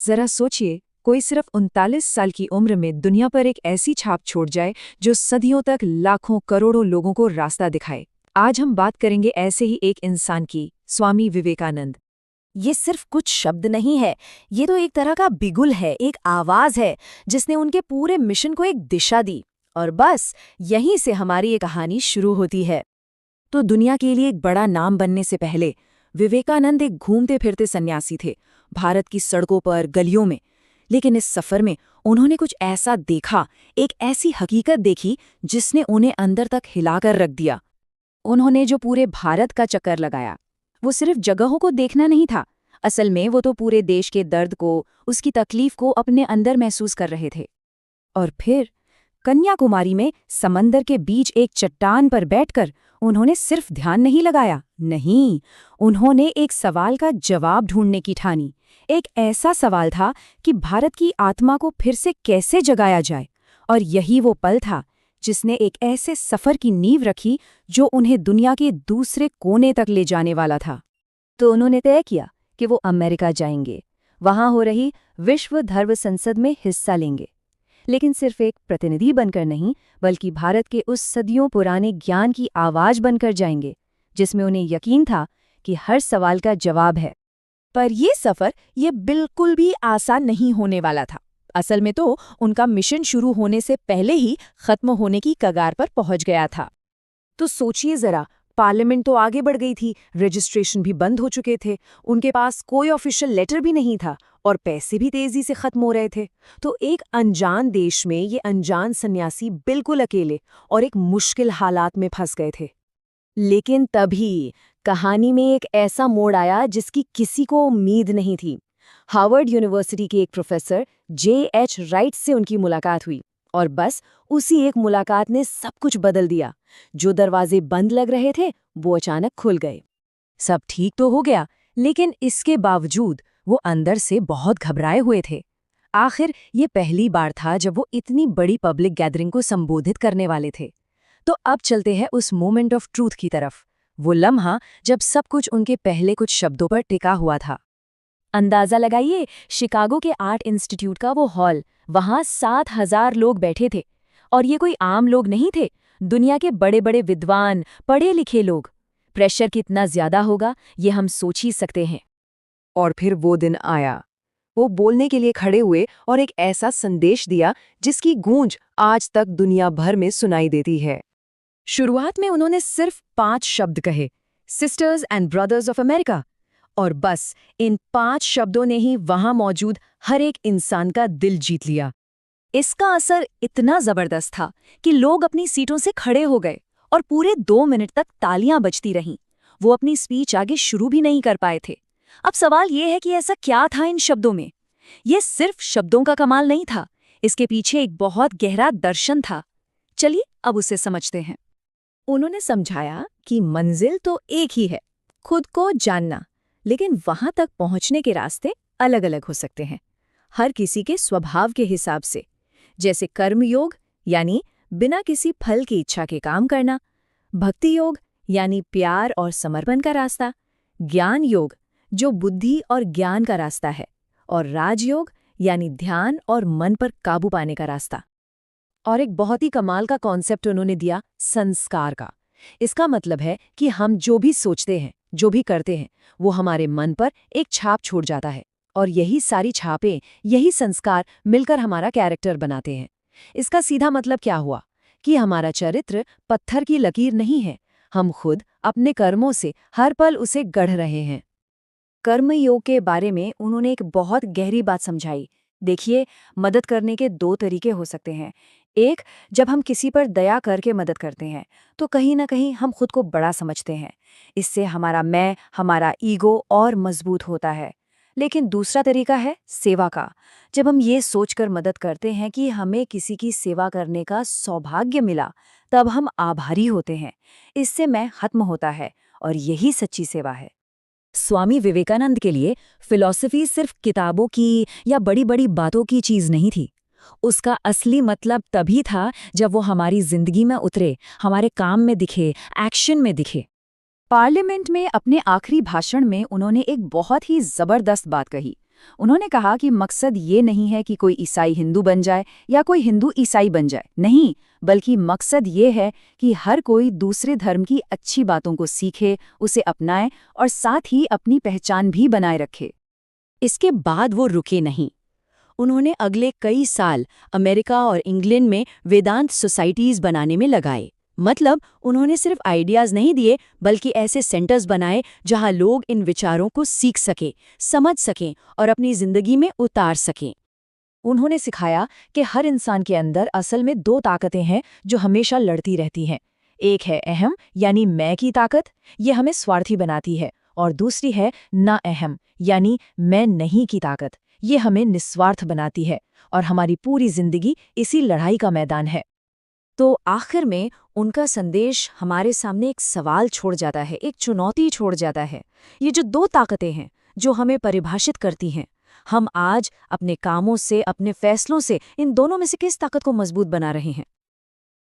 जरा सोचिए, कोई सिर्फ 39 साल की उम्र में दुनिया पर एक ऐसी छाप छोड़ जाए जो सदियों तक लाखों करोड़ों लोगों को रास्ता दिखाए। आज हम बात करेंगे ऐसे ही एक इंसान की, स्वामी विवेकानंद। ये सिर्फ कुछ शब्द नहीं है, ये तो एक तरह का बिगुल है, एक आवाज है जिसने उनके पूरे मिशन को एक दिशा दी। और बस यहीं से हमारी ये कहानी शुरू होती है। तो दुनिया के लिए एक बड़ा नाम बनने से पहले विवेकानंद एक घूमते फिरते सन्यासी थे, भारत की सड़कों पर, गलियों में। लेकिन इस सफर में उन्होंने कुछ ऐसा देखा, एक ऐसी हकीकत देखी जिसने उन्हें अंदर तक हिलाकर रख दिया। उन्होंने जो पूरे भारत का चक्कर लगाया, वो सिर्फ जगहों को देखना नहीं था। असल में वो तो पूरे देश के दर्द को, उसकी तकलीफ को अपने अंदर महसूस कर रहे थे। और फिर कन्याकुमारी में समंदर के बीच एक चट्टान पर बैठकर उन्होंने सिर्फ ध्यान नहीं लगाया, नहीं, उन्होंने एक सवाल का जवाब ढूंढने की ठानी। एक ऐसा सवाल था कि भारत की आत्मा को फिर से कैसे जगाया जाए। और यही वो पल था जिसने एक ऐसे सफर की नींव रखी जो उन्हें दुनिया के दूसरे कोने तक ले जाने वाला था। तो उन्होंने तय किया कि वो अमेरिका जाएंगे, वहां हो रही विश्व धर्म संसद में हिस्सा लेंगे। लेकिन सिर्फ एक प्रतिनिधि बनकर नहीं, बल्कि भारत के उस सदियों पुराने ज्ञान की आवाज बनकर जाएंगे, जिसमें उन्हें यकीन था कि हर सवाल का जवाब है। पर ये सफर ये बिल्कुल भी आसान नहीं होने वाला था। असल में तो उनका मिशन शुरू होने से पहले ही खत्म होने की कगार पर पहुंच गया था। तो सोचिए जरा, पार्लियामेंट तो आगे बढ़ गई थी, रजिस्ट्रेशन भी बंद हो चुके थे, उनके पास कोई ऑफिशियल लेटर भी नहीं था, और पैसे भी तेजी से खत्म हो रहे थे। तो एक अनजान देश में ये अनजान सन्यासी बिल्कुल अकेले और एक मुश्किल हालात में फंस गए थे। लेकिन तभी कहानी में एक ऐसा मोड़ आया जिसकी किसी को उम्मीद नहीं थी। हार्वर्ड यूनिवर्सिटी के एक प्रोफेसर J.H. राइट से उनकी मुलाकात हुई, और बस उसी एक मुलाकात ने सब कुछ बदल दिया। जो दरवाजे बंद लग रहे थे वो अचानक खुल गए। सब ठीक तो हो गया, लेकिन इसके बावजूद वो अंदर से बहुत घबराए हुए थे। आखिर ये पहली बार था जब वो इतनी बड़ी पब्लिक गैदरिंग को संबोधित करने वाले थे। तो अब चलते हैं उस मोमेंट ऑफ ट्रूथ की तरफ, वो लम्हा जब सब कुछ उनके पहले कुछ शब्दों पर टिका हुआ था। अंदाजा लगाइए, शिकागो के आर्ट इंस्टीट्यूट का वो हॉल, वहां 7,000 लोग बैठे थे। और ये कोई आम लोग नहीं थे, दुनिया के बड़े बड़े विद्वान, पढ़े लिखे लोग। प्रेशर कितना ज्यादा होगा ये हम सोच ही सकते हैं। और फिर वो दिन आया। वो बोलने के लिए खड़े हुए और एक ऐसा संदेश दिया जिसकी गूंज आज तक दुनिया भर में सुनाई देती है। शुरुआत में उन्होंने सिर्फ 5 शब्द कहे, sisters and brothers of America. और बस इन 5 शब्दों ने ही वहां मौजूद हर एक इंसान का दिल जीत लिया। इसका असर इतना जबरदस्त था कि लोग अपनी सीटों से खड़े हो गए और पूरे 2 मिनट तक तालियां बजती रहीं। वो अपनी स्पीच आगे शुरू भी नहीं कर पाए थे। अब सवाल ये है कि ऐसा क्या था इन शब्दों में? ये सिर्फ शब्दों का कमाल नहीं था, इसके पीछे एक बहुत गहरा दर्शन था। चलिए अब उसे समझते हैं। उन्होंने समझाया कि मंजिल तो एक ही है, खुद को जानना, लेकिन वहां तक पहुंचने के रास्ते अलग अलग हो सकते हैं, हर किसी के स्वभाव के हिसाब से। जैसे कर्म योग, यानी बिना किसी फल की इच्छा के काम करना, भक्ति योग यानी प्यार और समर्पण का रास्ता, ज्ञान योग जो बुद्धि और ज्ञान का रास्ता है, और राजयोग यानी ध्यान और मन पर काबू पाने का रास्ता। और एक बहुत ही कमाल का कॉन्सेप्ट उन्होंने दिया, संस्कार का। इसका मतलब है कि हम जो भी सोचते हैं, जो भी करते हैं, वो हमारे मन पर एक छाप छोड़ जाता है, और यही सारी छापें, यही संस्कार मिलकर हमारा कैरेक्टर बनाते हैं। इसका सीधा मतलब क्या हुआ कि हमारा चरित्र पत्थर की लकीर नहीं है, हम खुद अपने कर्मों से हर पल उसे गढ़ रहे हैं। कर्म योग के बारे में उन्होंने एक बहुत गहरी बात समझाई। देखिए, मदद करने के 2 तरीके हो सकते हैं। एक, जब हम किसी पर दया करके मदद करते हैं तो कहीं ना कहीं हम खुद को बड़ा समझते हैं। इससे हमारा मैं, हमारा ईगो और मजबूत होता है। लेकिन दूसरा तरीका है सेवा का। जब हम ये सोचकर मदद करते हैं कि हमें किसी की सेवा करने का सौभाग्य मिला, तब हम आभारी होते हैं। इससे मैं खत्म होता है, और यही सच्ची सेवा है। स्वामी विवेकानंद के लिए फिलॉसफी सिर्फ किताबों की या बड़ी बड़ी बातों की चीज नहीं थी। उसका असली मतलब तभी था जब वो हमारी जिंदगी में उतरे, हमारे काम में दिखे, एक्शन में दिखे। पार्लियामेंट में अपने आखिरी भाषण में उन्होंने एक बहुत ही जबरदस्त बात कही। उन्होंने कहा कि मकसद ये नहीं है कि कोई ईसाई हिंदू बन जाए या कोई हिंदू ईसाई बन जाए, नहीं, बल्कि मकसद ये है कि हर कोई दूसरे धर्म की अच्छी बातों को सीखे, उसे अपनाए और साथ ही अपनी पहचान भी बनाए रखे। इसके बाद वो रुके नहीं। उन्होंने अगले कई साल अमेरिका और इंग्लैंड में वेदांत सोसाइटीज़ बनाने में लगाए। मतलब उन्होंने सिर्फ आइडियाज़ नहीं दिए, बल्कि ऐसे सेंटर्स बनाए जहां लोग इन विचारों को सीख सकें, समझ सकें और अपनी ज़िंदगी में उतार सकें। उन्होंने सिखाया कि हर इंसान के अंदर असल में दो ताकतें हैं जो हमेशा लड़ती रहती हैं। एक है अहम यानी मैं की ताकत, ये हमें स्वार्थी बनाती है, और दूसरी है ना अहम यानी मैं नहीं की ताकत, ये हमें निस्वार्थ बनाती है, और हमारी पूरी जिंदगी इसी लड़ाई का मैदान है। तो आखिर में उनका संदेश हमारे सामने एक सवाल छोड़ जाता है, एक चुनौती छोड़ जाता है। ये जो दो ताकतें हैं जो हमें परिभाषित करती हैं, हम आज अपने कामों से, अपने फैसलों से इन दोनों में से किस ताकत को मजबूत बना रहे हैं?